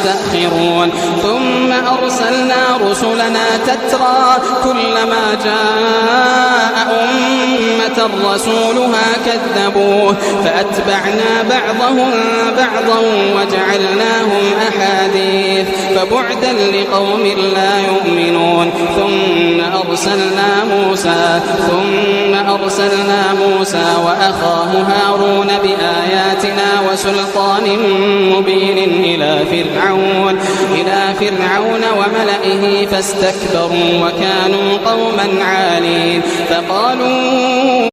يستأخرون ثم أرسلنا رسلنا تترى كلما جاء أمة رسولها كذبوه فأتبعنا بعضهم بعضا وجعلناهم أحاديث فبعدا لقوم لا يؤمنون ثم أرسلنا موسى وأخاه هارون بآياتنا وسلطان مبين إلى فرعون وملئه فاستكبروا وكانوا قوما عالين فقالوا